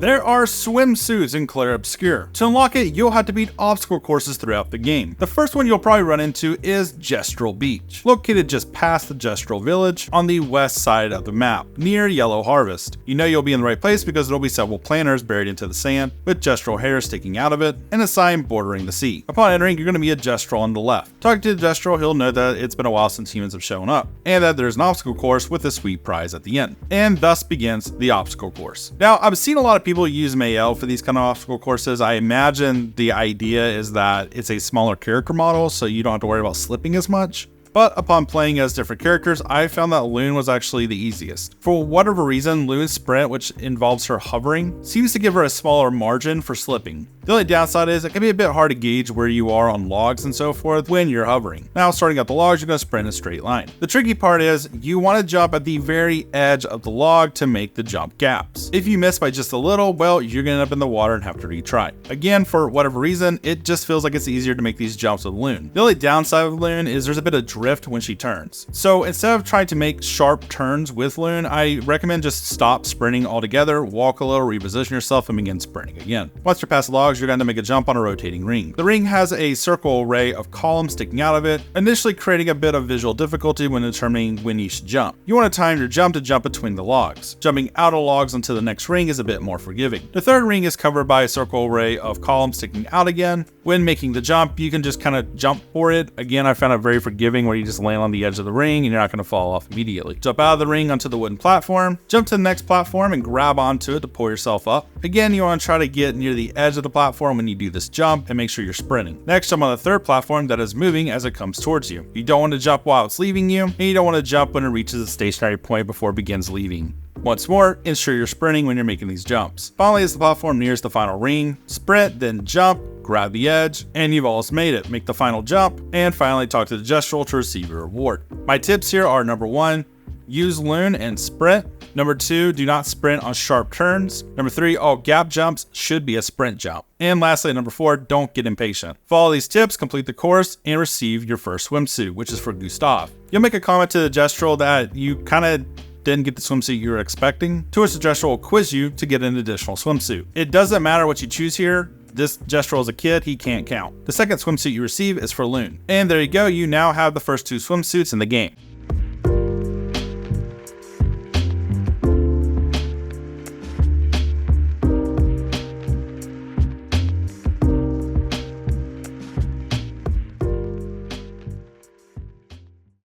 There are swimsuits in Clair Obscur. To unlock it, you'll have to beat obstacle courses throughout the game. The first one you'll probably run into is Gestrel Beach, located just past the Gestrel village on the west side of the map, near Yellow Harvest. You know you'll be in the right place because there'll be several planters buried into the sand, with Gestrel hair sticking out of it, and a sign bordering the sea. Upon entering, you're going to meet a Gestrel on the left. Talking to the Gestrel, he'll know that it's been a while since humans have shown up, and that there's an obstacle course with a sweet prize at the end. And thus begins the obstacle course. Now, I've seen a lot of people use Mael for these kind of obstacle courses. I imagine the idea is that it's a smaller character model, so you don't have to worry about slipping as much. But upon playing as different characters, I found that Lune was actually the easiest. For whatever reason, Lune's sprint, which involves her hovering, seems to give her a smaller margin for slipping. The only downside is it can be a bit hard to gauge where you are on logs and so forth when you're hovering. Now, starting at the logs, you're going to sprint in a straight line. The tricky part is you want to jump at the very edge of the log to make the jump gaps. If you miss by just a little, well, you're going to end up in the water and have to retry. Again, for whatever reason, it just feels like it's easier to make these jumps with Lune. The only downside of Lune is there's a bit of drift when she turns. So instead of trying to make sharp turns with Lune, I recommend just stop sprinting altogether, walk a little, reposition yourself, and begin sprinting again. Once you're past the logs, you're going to make a jump on a rotating ring. The ring has a circle array of columns sticking out of it, initially creating a bit of visual difficulty when determining when you should jump. You want to time your jump to jump between the logs. Jumping out of logs onto the next ring is a bit more forgiving. The third ring is covered by a circle array of columns sticking out again. When making the jump, you can just kind of jump for it. Again, I found it very forgiving where you just land on the edge of the ring and you're not going to fall off immediately. Jump out of the ring onto the wooden platform, jump to the next platform and grab onto it to pull yourself up. Again, you want to try to get near the edge of the platform when you do this jump and make sure you're sprinting. Next, jump on the third platform that is moving as it comes towards you. You don't want to jump while it's leaving you, and you don't want to jump when it reaches a stationary point before it begins leaving. Once more, ensure you're sprinting when you're making these jumps. Finally, as the platform nears the final ring, sprint, then jump, grab the edge, and you've almost made it. Make the final jump, and finally talk to the Gestrel to receive your reward. My tips here are: number 1, use Lune and sprint. Number 2, do not sprint on sharp turns. Number 3, all gap jumps should be a sprint jump. And lastly, number 4, don't get impatient. Follow these tips, complete the course, and receive your first swimsuit, which is for Gustave. You'll make a comment to the Gestrel that you kind of didn't get the swimsuit you were expecting, to which the Gestrel will quiz you to get an additional swimsuit. It doesn't matter what you choose here. This Gestrel is a kid, he can't count. The second swimsuit you receive is for Lune. And there you go, you now have the first 2 swimsuits in the game.